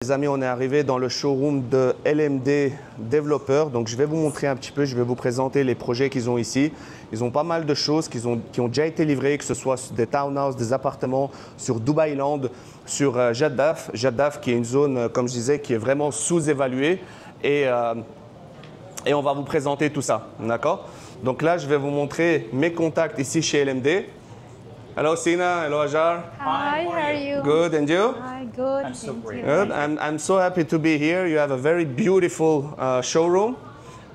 Les amis, on est arrivé dans le showroom de LMD Développeurs. Donc, je vais vous montrer un petit peu, je vais vous présenter les projets qu'ils ont ici. Ils ont pas mal de choses qui ont déjà été livrées, que ce soit des townhouses, des appartements, sur Dubai Land, sur Jaddaf. Jaddaf qui est une zone, comme je disais, qui est vraiment sous-évaluée. Et on va vous présenter tout ça, d'accord? Donc là, je vais vous montrer mes contacts ici chez LMD. Hello, Sina. Hello, Ajar. Hi, how are you? Good, and you? Hi, good. I'm so great. Good. I'm so happy to be here. You have a very beautiful showroom,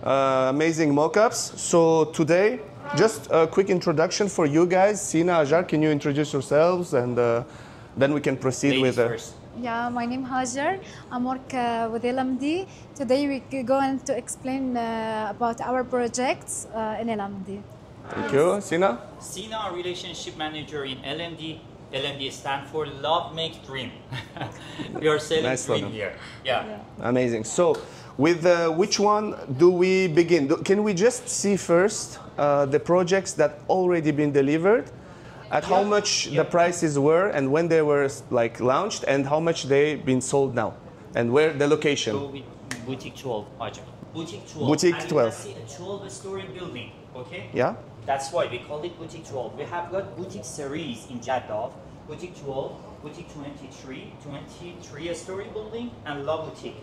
amazing mock-ups. So today, just a quick introduction for you guys. Sina, Ajar, can you introduce yourselves, and then we can proceed Ladies with. first. Yeah, my name is Hajar. I work with LMD. Today we're going to explain about our projects in LMD. Thank you, Sina. Sina, relationship manager in LMD. LMD stands for Love Make Dream. We are selling Nice dream slogan. here. Yeah. Amazing. So, with which one do we begin? Can we just see first the projects that already been delivered, at how much the prices were, and when they were like launched, and how much they been sold now, and where the location? So with Boutique 12, Hajar. Boutique 12. Boutique And 12. You can see a 12-story building. Okay. Yeah. That's why we call it Boutique 12. We have got Boutique series in Jaddaf, Boutique 12, Boutique 23-story building, and La Boutique.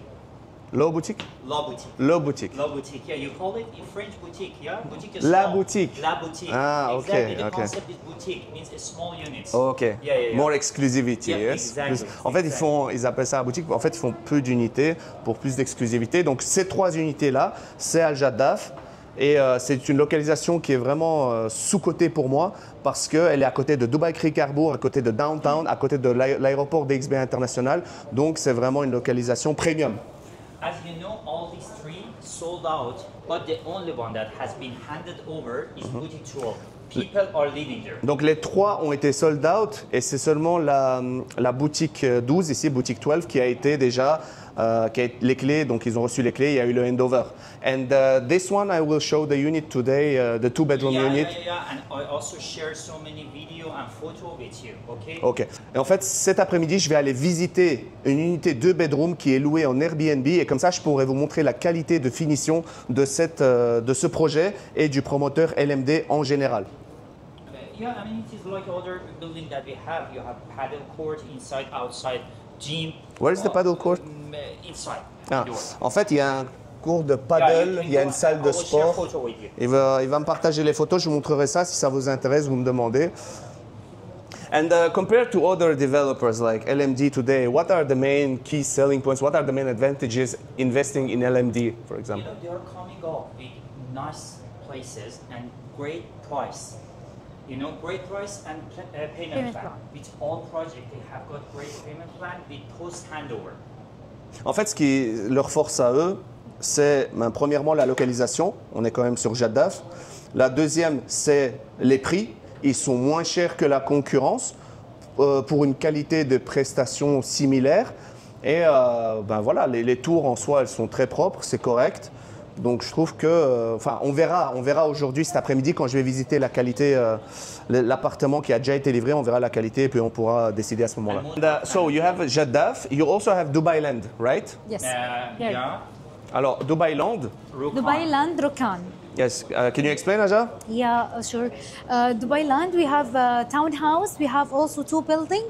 Low boutique. La Boutique. Low boutique. La Boutique, yeah, you call it in French boutique, yeah? Boutique is La small. boutique. La Boutique. Ah, okay, Exactly, the okay. concept is boutique, means a small units. Okay. Yeah, yeah, yeah. More exclusivity, Yeah, yes. exactly, En fait, exactly. ils appellent ça la boutique. En fait, ils font peu d'unités pour plus d'exclusivité. Donc, ces trois unités-là, c'est Al Jaddaf. Et c'est une localisation qui est vraiment sous-cotée pour moi parce qu'elle est à côté de Dubai Creek Harbour, à côté de Downtown, à côté de l'aéroport DXB International. Donc, c'est vraiment une localisation premium. As you know, all these three sold out, but the only one that has been handed over is Boutique 12. People are living there. Donc, les trois ont été sold out et c'est seulement la boutique 12, ici, boutique 12, qui a été déjà les clés, donc ils ont reçu les clés, il y a eu le handover. And this one, I will show the unit today, the two-bedroom unit. Yeah, and I also share so many video and photo with you, okay? Ok. Et en fait, cet après-midi, je vais aller visiter une unité 2 bedroom qui est louée en Airbnb et comme ça, je pourrai vous montrer la qualité de finition de ce projet et du promoteur LMD en général. Yeah, I mean, it is like other building that we have. You have paddle court inside, outside, gym. Where is the paddle court? Inside. Ah, Door. en fait, il y a un cours de Yeah, paddle, you can il y a go une salle and de I will share sport. photo with you. Il va me partager les photos, je vous montrerai ça si ça vous intéresse, vous me demandez. And compared to other developers like LMD today, what are the main key selling points? What are the main advantages investing in LMD, for You example? know, they are coming up with nice places and great price. You know, great price and payment plan. With all project, they have got great payment plan with post handover. En fait, ce qui leur force à eux, c'est premièrement la localisation. On est quand même sur Jaddaf. La deuxième, c'est les prix. Ils sont moins chers que la concurrence pour une qualité de prestation similaire. Et ben voilà, les tours en soi, elles sont très propres, c'est correct. Donc je trouve que, enfin, on verra aujourd'hui, cet après-midi, quand je vais visiter la qualité, l'appartement qui a déjà été livré, on verra la qualité et puis on pourra décider à ce moment-là. And, so you have Jaddaf, you also have Dubai Land, right? Yes. Yeah. Alors Dubai Land, Rukan. Dubai Land, Rokan. yes. Can you explain, Aja? Yeah, sure. Dubai Land, we have a townhouse. We have also two buildings.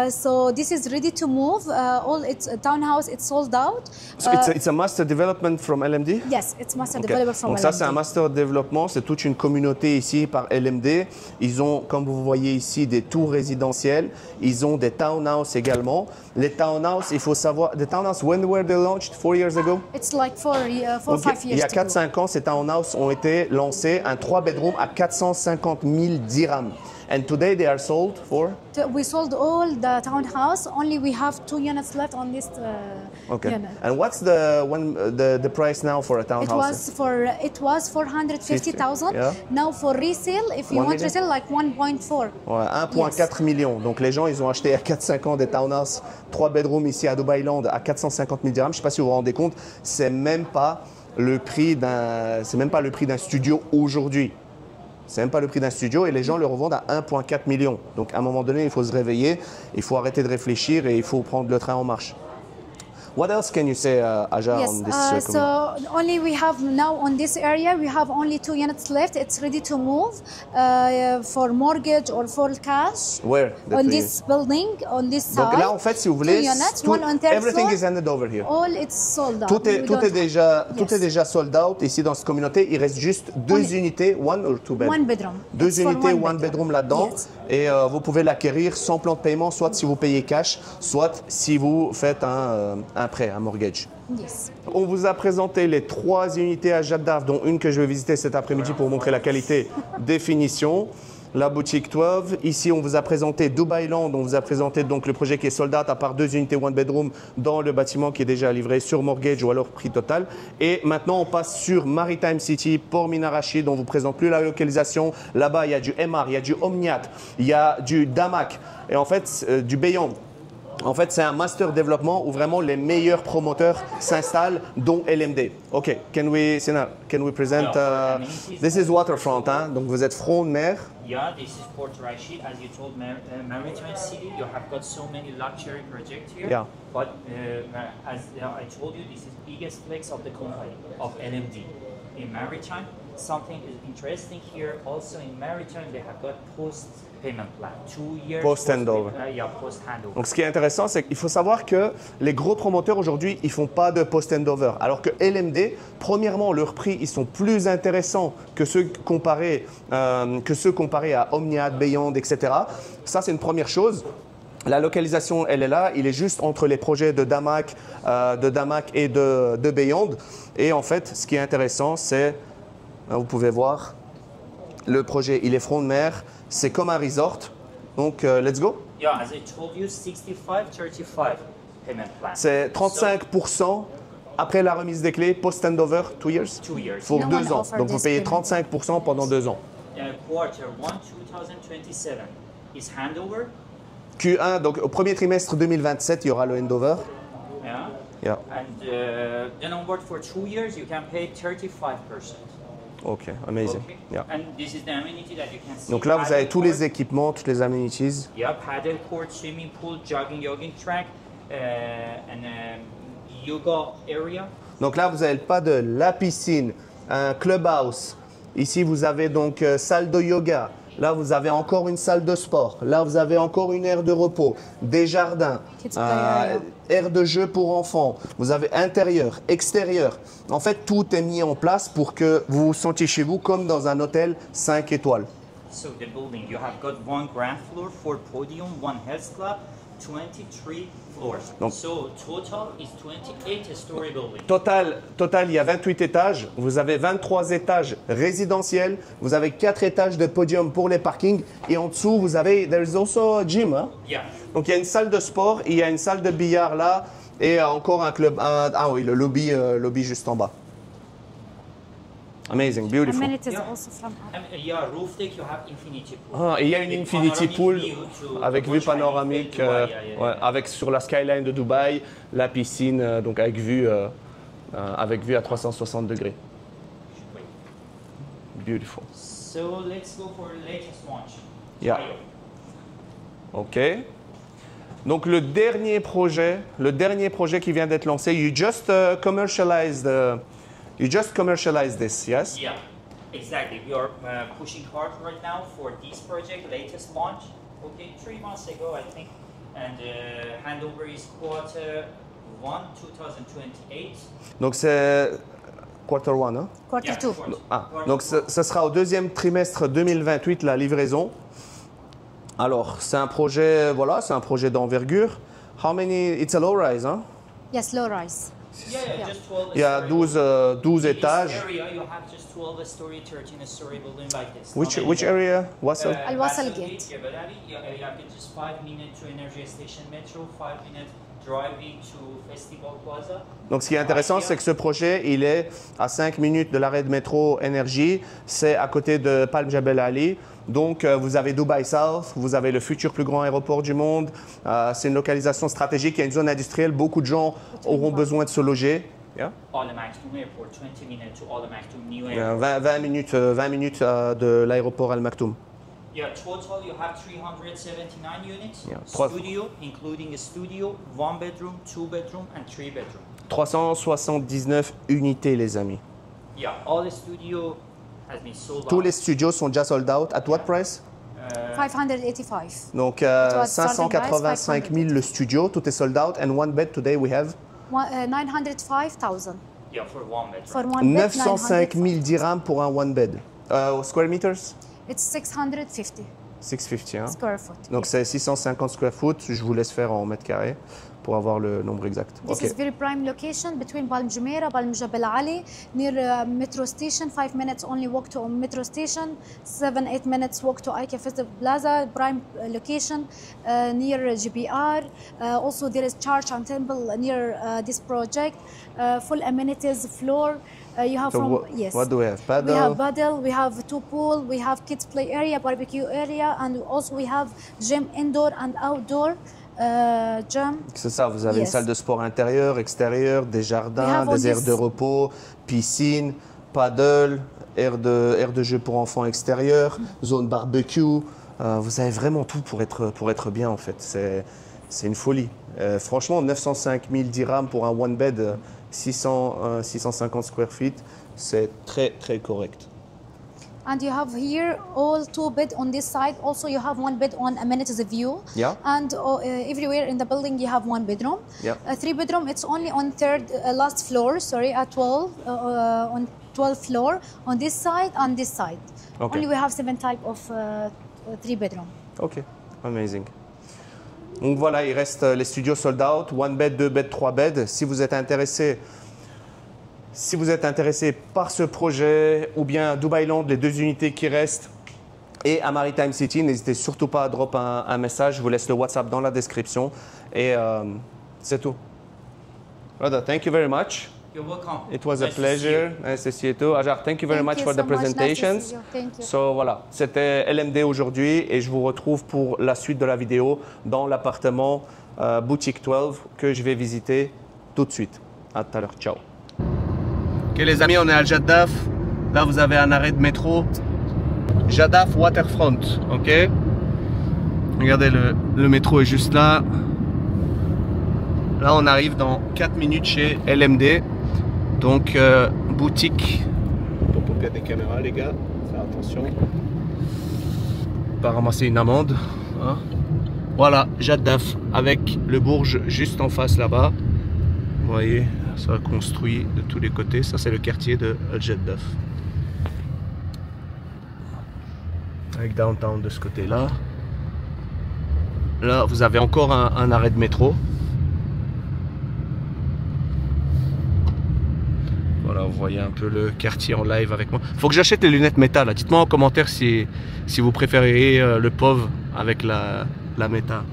So this is ready to move. All it's a townhouse. It's sold out. So it's a master development from LMD? Yes, it's master Ok. developer from Donc ça, LMD. c'est un master développement, c'est toute une communauté ici par LMD. Ils ont, comme vous voyez ici, des tours résidentielles. Ils ont des townhouses également. Les townhouses, il faut savoir, the townhouses, when were they launched? 4 years ago? It's like 4 Donc, 5 il y years a ago. 4-5 ans, ces townhouses ont été lancés, un 3 bedroom à 450 000 dirhams. And today they are sold for? We sold all the townhouse. Only we have 2 units left on this Okay. unit. And what's the price now for a It townhouse? was 450,000. Yeah. Now for resale, if you 1 want million? resale, like 1.4. Ouais, 1,4 million. Donc les gens, ils ont acheté à 4-5 ans des townhouses, 3 bedrooms ici à Dubai Land à 450 000 dirhams. Je ne sais pas si vous vous rendez compte, c'est même pas le prix d'un studio aujourd'hui. C'est même pas le prix d'un studio et les gens le revendent à 1,4 million. Donc à un moment donné, il faut se réveiller, il faut arrêter de réfléchir et il faut prendre le train en marche. What else can you say, Aja, Yes, on this? so only we have now on this area, we have only 2 units left. It's ready to move for mortgage or full cash. Where? On this building, on this side. Donc là, en fait, si vous 2 voulez, units, one on third everything floor. is handed over here. All it's sold out. Tout est, We tout don't est have- déjà, Yes. tout est déjà sold out ici dans cette communauté. Il reste juste 2 unités, one or two bed. One bedroom. 2 It's for unités, one one bedroom là-dedans. Yes. Et vous pouvez l'acquérir sans plan de paiement, soit si vous payez cash, soit si vous faites un prêt, un mortgage. Yes. On vous a présenté les 3 unités à Jaddaf, dont une que je vais visiter cet après-midi pour vous montrer la qualité des finitions. La boutique 12. Ici, on vous a présenté Dubai Land. On vous a présenté donc le projet qui est sold out à part 2 unités one bedroom dans le bâtiment qui est déjà livré sur mortgage ou alors prix total. Et maintenant, on passe sur Maritime City, Port Mina Rachid. On vous présente plus la localisation. Là-bas, il y a du MR, il y a du Omniat, il y a du Damac et en fait du Beyond. En fait, c'est un master développement où vraiment les meilleurs promoteurs s'installent, dont LMD. OK, can we present? This is waterfront, hein? Donc vous êtes front de mer. Yeah, this is Port Rashid. As you told, Maritime City, you have got so many luxury projects here. Yeah. But as I told you, this is biggest flex of the company, of LMD. In Maritime, something is interesting here. Also in Maritime, they have got post-payment plan. 2 years. Post-handover. Yeah, post-handover. Donc ce qui est intéressant, c'est qu'il faut savoir que les gros promoteurs aujourd'hui, ils font pas de post-handover. Alors que LMD, premièrement, leurs prix, ils sont plus intéressants que ceux comparés à Omniad, Beyond, etc. Ça, c'est une première chose. La localisation, elle est là. Il est juste entre les projets de Damac et de Beyond. Et en fait, ce qui est intéressant, c'est, vous pouvez voir, le projet, il est front de mer. C'est comme un resort. Donc, let's go. Yeah, as I told you, 65-35 payment plan. C'est 35% après la remise des clés, post-handover, 2 years? 2 years. Pour No 2 one ans. offered Donc, vous this payez payment. 35% pendant 2 ans. Quarter 1, 2027 is handover. Q1, donc au premier trimestre 2027, il y aura le handover. Yeah. Yeah. And then on board for 2 years, you can pay 35%. OK, amazing. Okay. Yeah. And this is the amenity that you can see. Donc là, vous Paddle avez tous court. les équipements, toutes les amenities. Yeah, paddle court, swimming pool, jogging track, and yoga area. Donc là, vous avez le pas de la piscine, un clubhouse. Ici, vous avez donc salle de yoga. Là, vous avez encore une salle de sport. Là, vous avez encore une aire de repos, des jardins, Kids play area. aire de jeu pour enfants. Vous avez intérieur, extérieur. En fait, tout est mis en place pour que vous vous sentiez chez vous comme dans un hôtel 5 étoiles. So the building, you have got 1 ground floor, 4 podium, 1 health club, 23 floors. Donc- So total is 28-story building. Total, il y a 28 étages. Vous avez 23 étages résidentiels. Vous avez 4 étages de podium pour les parkings. Et en dessous, vous avez, there is also a gym. Hein? Yeah. Donc il y a une salle de sport, il y a une salle de billard là. Et encore un club. Ah oui, le lobby juste en bas. Amazing, beautiful. Amenities Yeah. also from up. Yeah, roof deck, you have infinity pool. Ah, et il y a une With infinity panoramic pool view to avec the vue Burj Khalifa, panoramique, Dubai, yeah. ouais, avec sur la skyline de Dubaï, la piscine, donc avec vue à 360 degrés. Wait. Beautiful. So let's go for latest launch. Yeah. Tile. OK. Donc le dernier projet qui vient d'être lancé, you just commercialized this, yes? Yeah, exactly. We are pushing hard right now for this project, latest launch. Okay, 3 months ago, I think, and handover is quarter 1, 2028. Donc c'est quarter one, hein? Quarter Yeah, 2. quarter- Ah, quarter donc two. ce sera au deuxième trimestre 2028 la livraison. Alors c'est un projet, voilà, c'est un projet d'envergure. How many? It's a low rise, hein? Yes, low rise. Yeah, just 12 Il y a 12 In étages. this area, you have just 12 story, 13 story building like this. Which area? What's up? Al Wasal Gate. Yeah, but you have just 5 minutes to Energy Station Metro, 5 minutes driving to Festival Plaza. Donc ce qui est intéressant, c'est que ce projet, il est à 5 minutes de l'arrêt de métro Énergie. C'est à côté de Palm Jebel Ali. Donc vous avez Dubai South, vous avez le futur plus grand aéroport du monde. C'est une localisation stratégique, il y a une zone industrielle. Beaucoup de gens auront besoin de se loger. Yeah. Al Maktoum Airport, 20 minutes to Al Maktoum New Il y a Airport. 20 minutes de l'aéroport Al Maktoum. Yeah, total you have 379 units. Yeah. Studio, including a studio, 1 bedroom, 2 bedroom, and 3 bedroom. 379 unités, les amis. Yeah, all the studio has been sold Tous out. les studios sont déjà sold out. At what price? 585. Donc was starting price, 585 000 le studio, tout est sold out. And one bed today we have 905,000 Yeah, for 1 bedroom. for one bed. 905 000 dirhams pour un one bed. Square meters? It's 650 650. Hein? square foot. Donc c'est 650 square foot. Je vous laisse faire en mètres carrés pour avoir le nombre exact. This Ok. is very prime location between Balm Jumeirah, Balm Jabal Ali, near metro station. 5 minutes only walk to metro station. 7-8 minutes walk to IKEA Festival Plaza. Prime location near GBR. Also there is church and temple near this project. Full amenities, floor. You have So yes. what do we have? We have Paddle. paddle, we have 2 pool, we have kids play area, barbecue area, and also we have gym indoor and outdoor gym. C'est ça, vous avez une Yes. salle de sport intérieure, extérieure, des We jardins, have all des aires this- de repos, piscine, paddle, aire de jeu pour enfants extérieure, zone barbecue. Vous avez vraiment tout pour être bien en fait. C'est une folie. Franchement, 905 000 dirhams pour un one bed, 650 square feet, c'est très très correct. And you have here all 2 bed on this side. Also, you have 1 bed on amenities view. Yeah. And everywhere in the building, you have 1 bedroom. Yeah. 3 bedroom, it's only on last floor. Sorry, at 12 on 12th floor on this side and this side. Okay. Only we have 7 type of 3 bedroom. Ok, amazing. Donc voilà, il reste les studios sold out, one bed, 2 bed, 3 bed. Si vous êtes intéressé par ce projet ou bien Dubai Land, les 2 unités qui restent, et à Maritime City, n'hésitez surtout pas à drop un message. Je vous laisse le WhatsApp dans la description. Et c'est tout. Brother, thank you very much. You're welcome. It was a Nice to see you. pleasure. Nice to see you too. Ajar, thank you very Thank much you for the so much. Nice to presentations. see you. Thank you. So voilà, c'était LMD aujourd'hui et je vous retrouve pour la suite de la vidéo dans l'appartement Boutique 12 que je vais visiter tout de suite. À tout à l'heure. Ciao. Ok les amis, on est à Jaddaf. Là vous avez un arrêt de métro. Jaddaf Waterfront. Ok. Regardez, le métro est juste là. Là on arrive dans 4 minutes chez LMD. Donc, boutique. Il y a des caméras, les gars. Faire attention. Pas ramasser une amende. Hein. Voilà, Jaddaf. Avec le Bourge juste en face là-bas. Vous voyez, ça a construit de tous les côtés. Ça, c'est le quartier de Jaddaf. Avec downtown de ce côté-là. Là, vous avez encore un arrêt de métro. Voilà, vous voyez un peu le quartier en live avec moi. Faut que j'achète les lunettes méta là. Dites-moi en commentaire si vous préférez le POV avec la méta.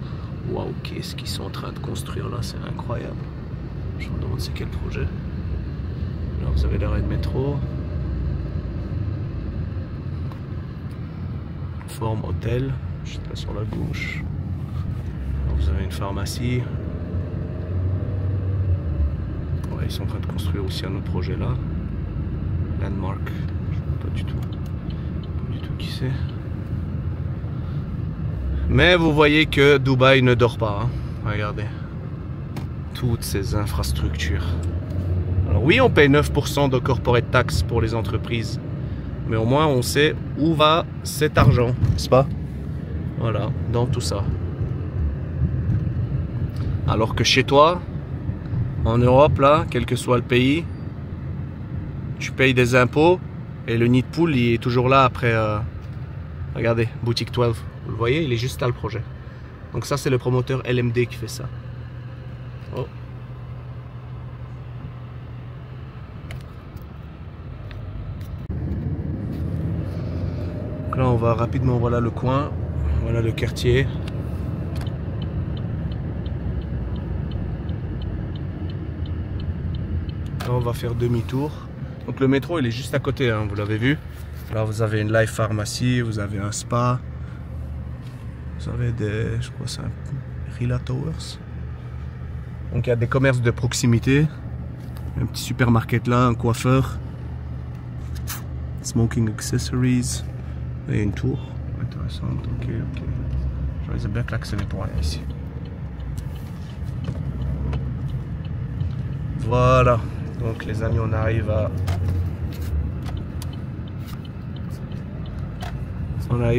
Waouh, qu'est-ce qu'ils sont en train de construire là, c'est incroyable. Je me demande c'est quel projet. Là vous avez l'arrêt de métro. Forme hôtel, juste là sur la gauche. Là, vous avez une pharmacie. Ouais, ils sont en train de construire aussi un autre projet là. Landmark. Je ne sais pas du tout qui c'est. Mais vous voyez que Dubaï ne dort pas. Hein. Regardez. Toutes ces infrastructures. Alors oui, on paye 9% de corporate tax pour les entreprises. Mais au moins on sait où va cet argent, n'est-ce pas? Voilà, dans tout ça. Alors que chez toi, en Europe, là, quel que soit le pays, tu payes des impôts et le nid de poule, il est toujours là après. Regardez, Boutique 12. Vous le voyez, il est juste là le projet. Donc ça, c'est le promoteur LMD qui fait ça. Oh. Donc là, on va rapidement, voilà le coin, voilà le quartier. Là, on va faire demi-tour. Donc le métro, il est juste à côté, hein, vous l'avez vu. Là, vous avez une live pharmacie, vous avez un spa. Vous avez des, je crois que c'est un Rila Towers. Donc il y a des commerces de proximité. Un petit supermarket là, un coiffeur. Smoking accessories. Et une tour. Intéressant. 60, ok. J'aurais bien klaxonné les pour rien ici. Voilà, donc les amis, on arrive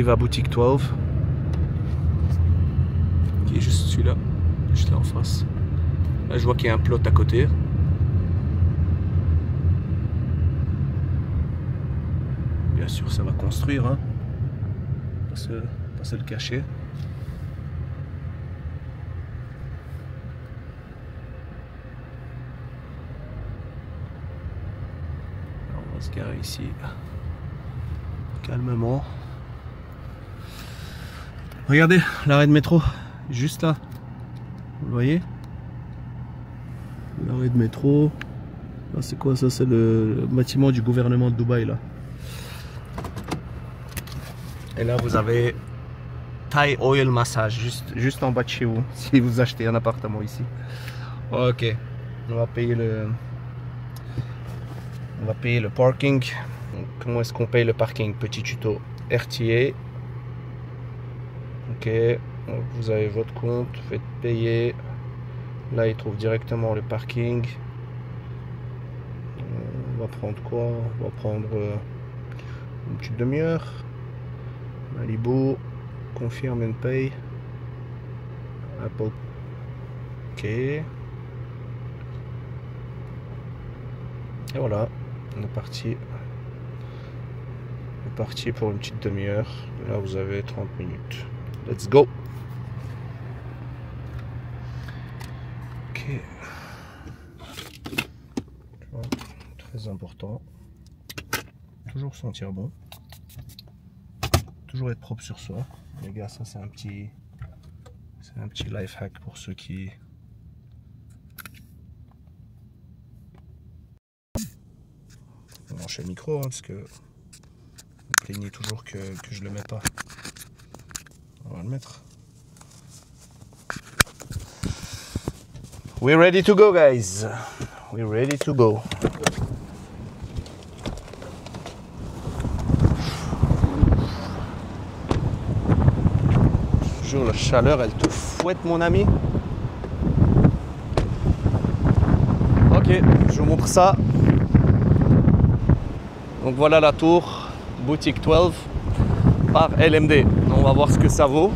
à boutique 12, qui est juste celui-là, juste là en face. Là, je vois qu'il y a un plot à côté. Bien sûr, ça va construire, hein. Pas se le cacher. Alors, on va se garer ici, calmement. Regardez l'arrêt de métro, juste là. Vous le voyez? L'arrêt de métro. Là, c'est quoi ça? C'est le bâtiment du gouvernement de Dubaï là. Et là, vous avez Thai Oil Massage, juste en bas de chez vous, si vous achetez un appartement ici. Ok, on va payer le parking. Donc, comment est-ce qu'on paye le parking? Petit tuto RTA. Ok, donc vous avez votre compte, faites payer. Là, il trouve directement le parking. On va prendre quoi? On va prendre une petite demi-heure. Malibu, confirm and pay. Apple. Ok. Et voilà, on est parti. On est parti pour une petite demi-heure. Là, vous avez 30 minutes. Let's go. Ok. Très important. Toujours sentir bon. Toujours être propre sur soi. Les gars, ça c'est un petit life hack pour ceux qui... On va brancher le micro hein, parce que vous plaignez toujours que je le mets pas. On va le mettre. We're ready to go, guys. We're ready to go. Toujours la chaleur, elle te fouette, mon ami. Ok, je vous montre ça. Donc voilà la tour, boutique 12 par LMD. On va voir ce que ça vaut.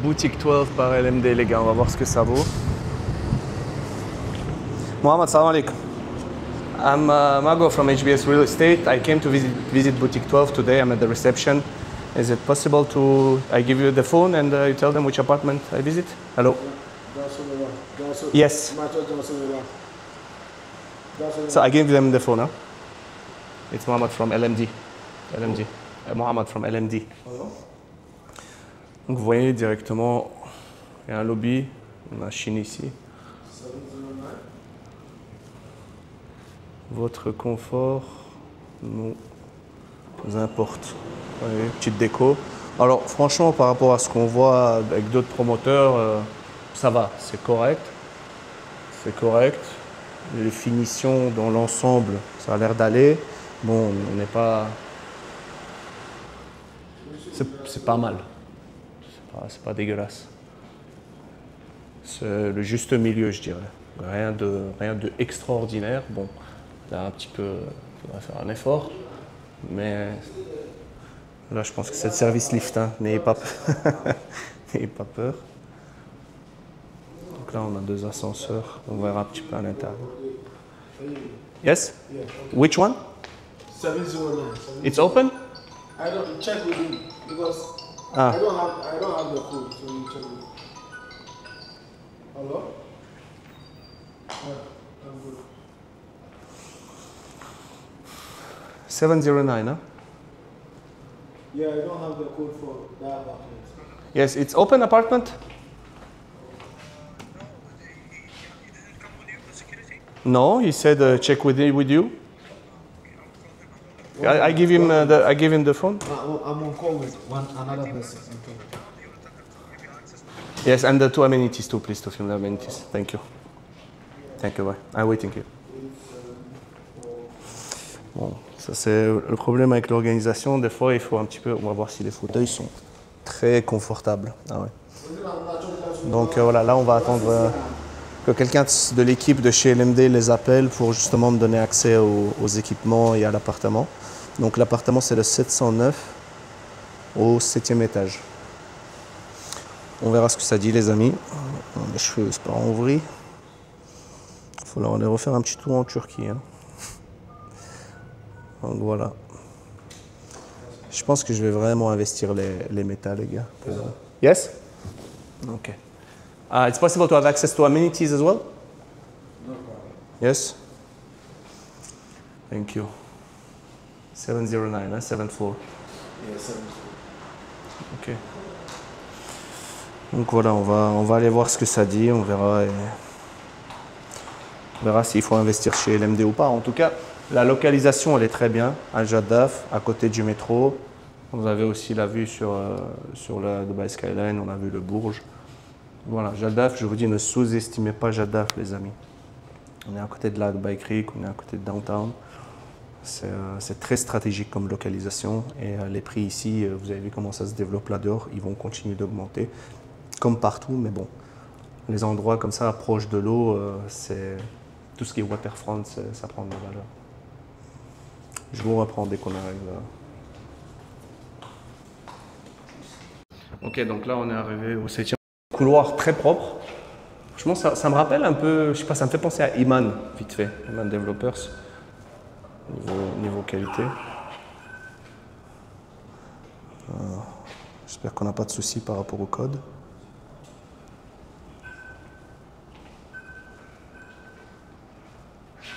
Boutique 12 par LMD, les gars, on va voir ce que ça vaut. Mohamed, salam alaikum. I'm Mago from HBS Real Estate. I came to visit Boutique 12 today. I'm at the reception. Is it possible I give you the phone and you tell them which apartment I visit? Hello? Yes. So I gave them the phone, huh? It's Mohamed from LMD. Mohamed from LMD. Donc vous voyez directement, il y a un lobby, on a Chine ici. Votre confort nous importe. Voyez, petite déco. Alors franchement, par rapport à ce qu'on voit avec d'autres promoteurs, ça va, c'est correct. C'est correct. Les finitions dans l'ensemble, ça a l'air d'aller. Bon, on n'est pas... C'est pas mal. C'est pas dégueulasse. C'est le juste milieu, je dirais. Rien de extraordinaire. Bon, là un petit peu, il faudrait faire un effort. Mais là, je pense que c'est le service lift. Hein. N'ayez pas peur. Donc là, on a 2 ascenseurs. On verra un petit peu à l'intérieur. Yes? Which one? 709. It's open? I don't check with him because I don't have the code, so you check with him. Hello? I'm good. 709, huh? Yeah, I don't have the code for that apartment. Yes, it's open apartment? No, he said check with you. I give him the phone. I'm on call with another person. Okay. Yes, and the 2 amenities too, please, to film the amenities. Thank you. Thank you, bye. I'm waiting here. Bon, ça c'est le problème avec l'organisation. Des fois, il faut un petit peu... On va voir si les fauteuils sont très confortables. Ah ouais. Donc voilà, là on va attendre que quelqu'un de l'équipe de chez LMD les appelle pour justement me donner accès aux équipements et à l'appartement. Donc l'appartement c'est le 709 au 7e étage. On verra ce que ça dit les amis. Les cheveux c'est pas en vrille. Il faut leur aller refaire un petit tour en Turquie. Hein. Donc voilà. Je pense que je vais vraiment investir les métal les gars. Yes? Okay. It's possible to have access to amenities as well? No problem. Yes? Thank you. 709, 7th floor. Yeah, 7. Ok. Donc voilà, on va aller voir ce que ça dit, on verra s'il faut investir chez LMD ou pas. En tout cas, la localisation elle est très bien, à Jaddaf, à côté du métro. Vous avez aussi la vue sur la Dubai Skyline, on a vu le Bourj. Voilà, Jaddaf, je vous dis, ne sous-estimez pas Jaddaf, les amis. On est à côté de la Dubai Creek, on est à côté de Downtown. C'est très stratégique comme localisation et les prix ici, vous avez vu comment ça se développe là-dehors, ils vont continuer d'augmenter comme partout, mais bon, les endroits comme ça, proches de l'eau, c'est tout ce qui est waterfront, ça prend de la valeur. Je vous reprends dès qu'on arrive là. Ok, donc là on est arrivé au 7e couloir très propre. Franchement, ça me rappelle un peu, je sais pas, ça me fait penser à Iman, vite fait, Iman Developers, niveau qualité. J'espère qu'on n'a pas de soucis par rapport au code.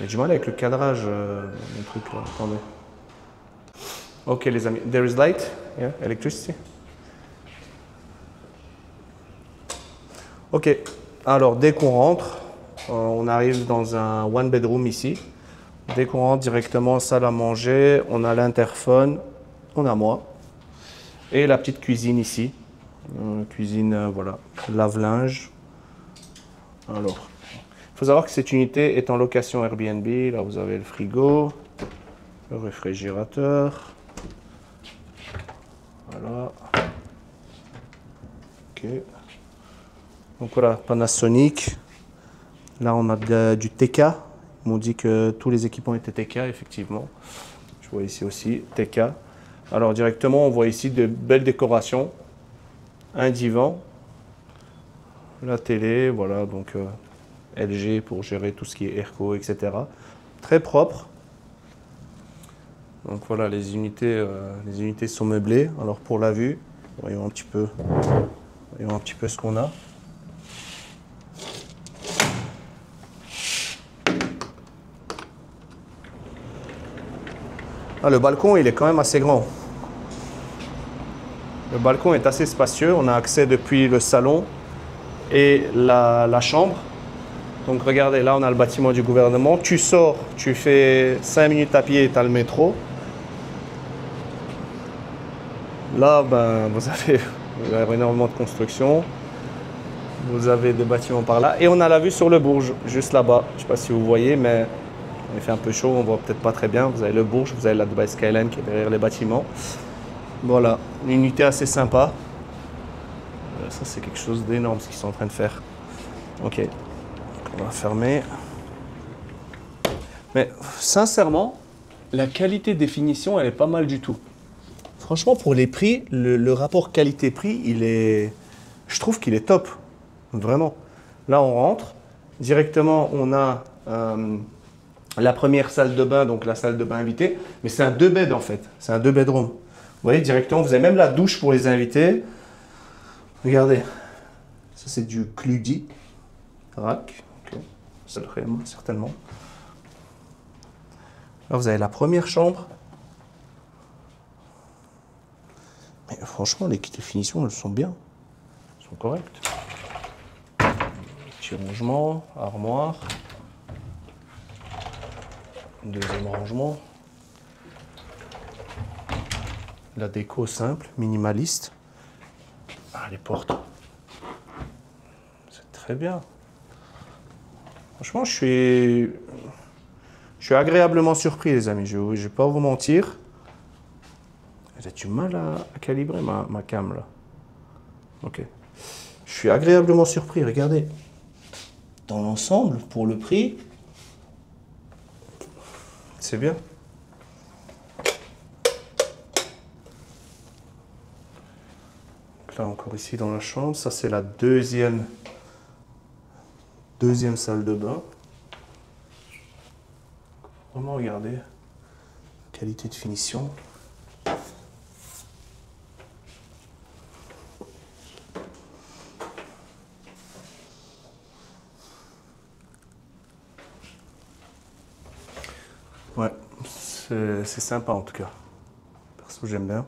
J'ai du mal avec le cadrage, mon truc là, attendez. Ok les amis, there is light, yeah, electricity. Ok, alors dès qu'on rentre, on arrive dans un one bedroom ici. Dès qu'on rentre directement salle à manger, on a l'interphone, on a moi. Et la petite cuisine ici. Cuisine, voilà, lave-linge. Alors, il faut savoir que cette unité est en location Airbnb. Là, vous avez le frigo, le réfrigérateur. Voilà. Ok. Donc voilà, Panasonic. Là, on a du TK. Ils m'ont dit que tous les équipements étaient TK, effectivement. Je vois ici aussi TK. Alors directement, on voit ici de belles décorations. Un divan. La télé, voilà, donc LG pour gérer tout ce qui est airco, etc. Très propre. Donc voilà, les unités sont meublées. Alors pour la vue, voyons un petit peu ce qu'on a. Ah, le balcon, il est quand même assez grand. Le balcon est assez spacieux. On a accès depuis le salon et la chambre. Donc regardez, là on a le bâtiment du gouvernement. Tu sors, tu fais 5 minutes à pied et tu as le métro. Là, ben, vous avez énormément de construction. Vous avez des bâtiments par là. Et on a la vue sur le Bourj, juste là-bas. Je ne sais pas si vous voyez, mais il fait un peu chaud, on ne voit peut-être pas très bien. Vous avez le Bourj, vous avez la Dubai Skyline qui est derrière les bâtiments. Voilà, une unité assez sympa. Ça, c'est quelque chose d'énorme ce qu'ils sont en train de faire. Ok, on va fermer. Mais sincèrement, la qualité de définition, elle est pas mal du tout. Franchement, pour les prix, le rapport qualité-prix, je trouve qu'il est top. Vraiment. Là, on rentre. Directement, on a la première salle de bain, donc la salle de bain invitée. Mais c'est un 2 beds en fait. C'est un 2 bedroom. Vous voyez, directement, vous avez même la douche pour les invités. Regardez. Ça, c'est du Cludi. Rack. Ok. Ça le ferait, certainement. Là, vous avez la première chambre. Mais franchement, les finitions, elles sont bien. Elles sont correctes. Petit rangement, armoire. Deuxième rangement. La déco simple, minimaliste. Ah, les portes. C'est très bien. Franchement, je Je suis agréablement surpris, les amis. Je ne vais pas vous mentir. J'ai du mal à calibrer ma cam, là. Ok. Je suis agréablement surpris. Regardez. Dans l'ensemble, pour le prix, c'est bien. Donc là, encore ici dans la chambre. Ça, c'est la deuxième salle de bain. Vraiment, regardez. Qualité de finition. Ouais, c'est sympa en tout cas. Perso, j'aime bien.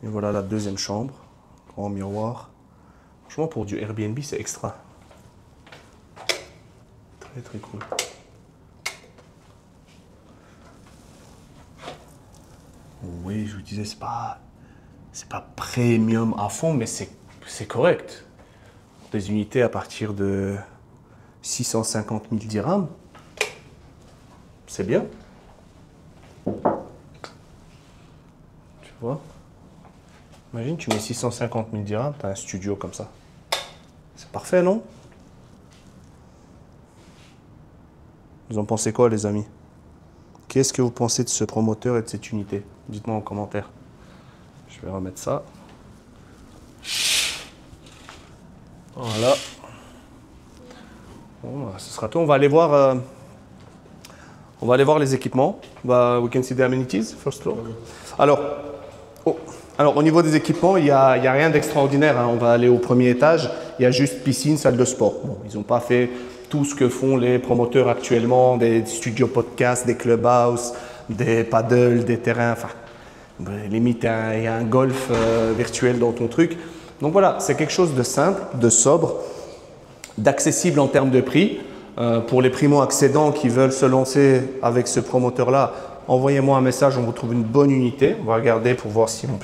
Et voilà la deuxième chambre. Grand miroir. Franchement, pour du Airbnb, c'est extra. Très très cool. Oui, je vous disais, c'est pas premium à fond, mais c'est correct. Des unités à partir de 650 000 dirhams. C'est bien. Tu vois? Imagine, tu mets 650 000 dirhams, tu as un studio comme ça. C'est parfait, non? Vous en pensez quoi, les amis? Qu'est-ce que vous pensez de ce promoteur et de cette unité? Dites-moi en commentaire. Je vais remettre ça. Voilà. Bon, bah, ce sera tout. On va aller voir les équipements. We can see the amenities, first floor. Alors, au niveau des équipements, il n'y a rien d'extraordinaire. Hein. On va aller au premier étage. Il y a juste piscine, salle de sport. Bon, ils n'ont pas fait tout ce que font les promoteurs actuellement, des studios podcast, des clubhouse, des paddles, des terrains. Enfin, limite, il y a un golf virtuel dans ton truc. Donc voilà, c'est quelque chose de simple, de sobre, d'accessible en termes de prix. Pour les primo-accédants qui veulent se lancer avec ce promoteur-là, envoyez-moi un message, on vous trouve une bonne unité. On va regarder pour voir si on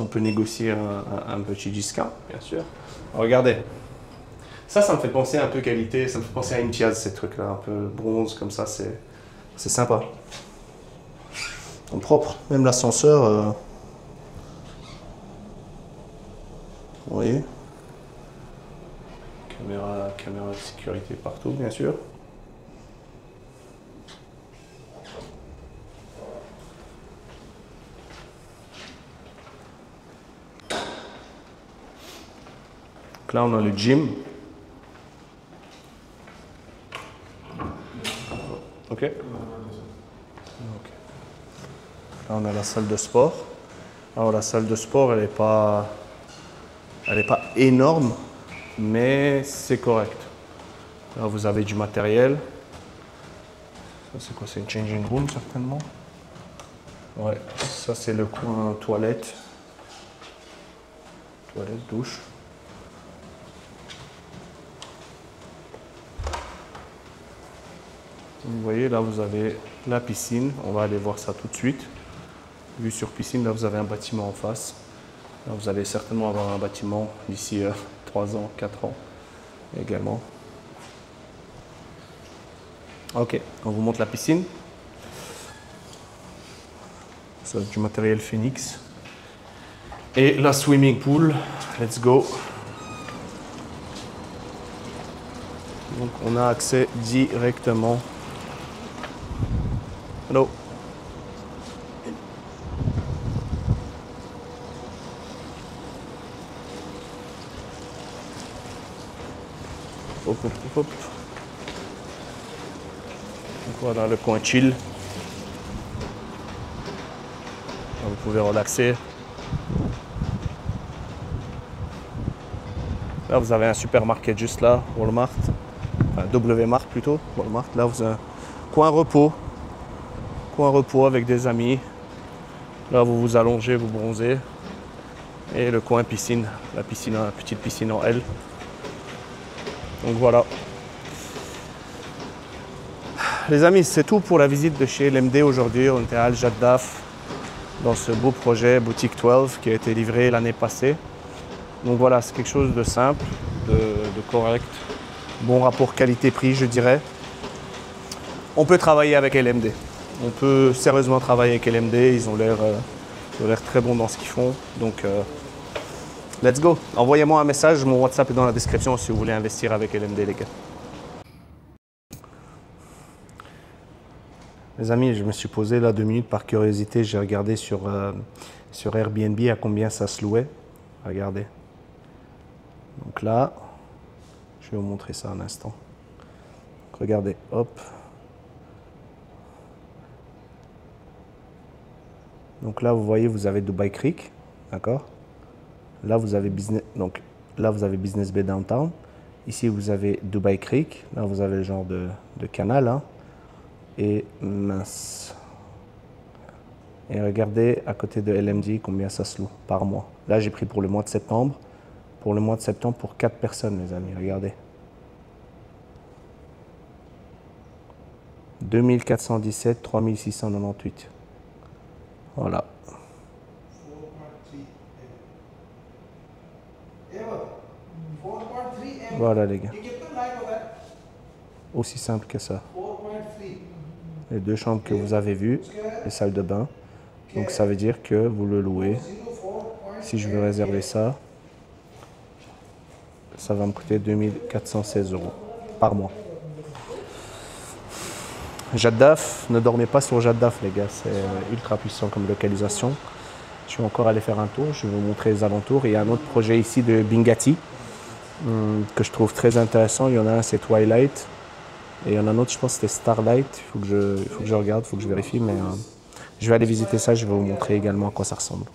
peut négocier un petit discount, bien sûr. Regardez. Ça me fait penser un peu qualité, ça me fait penser à Imtiaz, ces trucs-là, un peu bronze, comme ça, c'est sympa. En propre, même l'ascenseur, vous voyez. Caméra de sécurité partout, bien sûr. Donc là, on a le gym. Ok. Là, on a la salle de sport. Alors, la salle de sport, elle n'est pas énorme, mais c'est correct. Là, vous avez du matériel. Ça, c'est quoi? C'est une changing room, certainement. Ouais, ça, c'est le coin toilette. Toilette, douche. Vous voyez, là, vous avez la piscine. On va aller voir ça tout de suite. Vue sur piscine, là, vous avez un bâtiment en face. Là, vous allez certainement avoir un bâtiment d'ici 3 ans, 4 ans également. Ok, on vous montre la piscine. Ça, du matériel Phoenix. Et la swimming pool. Let's go. Donc, on a accès directement. Hello. Hop, hop, hop, hop. Donc voilà le coin chill. Là, vous pouvez relaxer. Là, vous avez un supermarché juste là, Walmart. Enfin, W-Mart plutôt, Walmart. Là, vous avez un coin repos. Coin repos avec des amis. Là, vous vous allongez, vous bronzez. Et le coin piscine, la petite piscine en L. Donc voilà. Les amis, c'est tout pour la visite de chez LMD aujourd'hui. On était à Al Jaddaf dans ce beau projet Boutique 12 qui a été livré l'année passée. Donc voilà, c'est quelque chose de simple, de correct. Bon rapport qualité-prix, je dirais. on peut travailler avec LMD. On peut sérieusement travailler avec LMD. Ils ont l'air très bons dans ce qu'ils font. Donc, let's go. Envoyez-moi un message. Mon WhatsApp est dans la description si vous voulez investir avec LMD, les gars. Les amis, je me suis posé là 2 minutes par curiosité. J'ai regardé sur Airbnb à combien ça se louait. Regardez. Donc là, je vais vous montrer ça un instant. Regardez, hop. Donc là, vous voyez, vous avez Dubai Creek, d'accord? Là, vous avez Business Bay Downtown. Ici, vous avez Dubai Creek. Là, vous avez le genre de canal. Hein. Et mince. Et regardez à côté de LMD combien ça se loue par mois. Là, j'ai pris pour le mois de septembre. Pour le mois de septembre, pour 4 personnes, les amis. Regardez. 2417, 3698. Voilà. Voilà les gars. Aussi simple que ça. Les 2 chambres que vous avez vues, les salles de bain. Donc ça veut dire que vous le louez. Si je veux réserver ça, ça va me coûter 2416 € par mois. Jaddaf, ne dormez pas sur Jaddaf les gars, c'est ultra puissant comme localisation. Je vais encore aller faire un tour, je vais vous montrer les alentours. Il y a un autre projet ici de Bingati que je trouve très intéressant. Il y en a un, c'est Twilight. Et il y en a un autre, je pense que c'était Starlight. Il faut que je regarde, il faut que je vérifie. Mais je vais aller visiter ça, je vais vous montrer également à quoi ça ressemble.